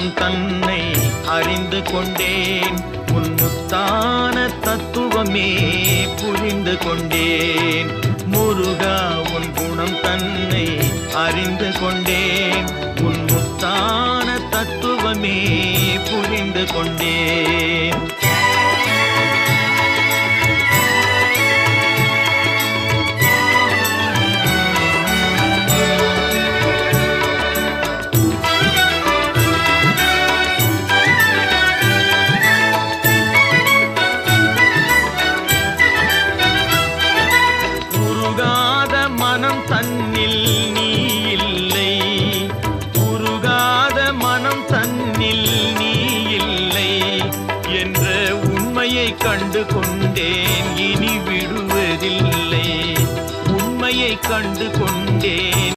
குணம் தன்னை அறிந்து கொண்டேன். உன் முத்தான தத்துவமே புரிந்து கொண்டேன். முருகா உன் குணம் தன்னை அறிந்து கொண்டேன். உன் முத்தான தத்துவமே புரிந்து கொண்டேன். தன்னில் நீ இல்லை, உருகாத மனம் தன்னில் நீ இல்லை என்ற உண்மையை கண்டு கொண்டேன். இனி விடுவதில்லை, உண்மையை கண்டு கொண்டேன்.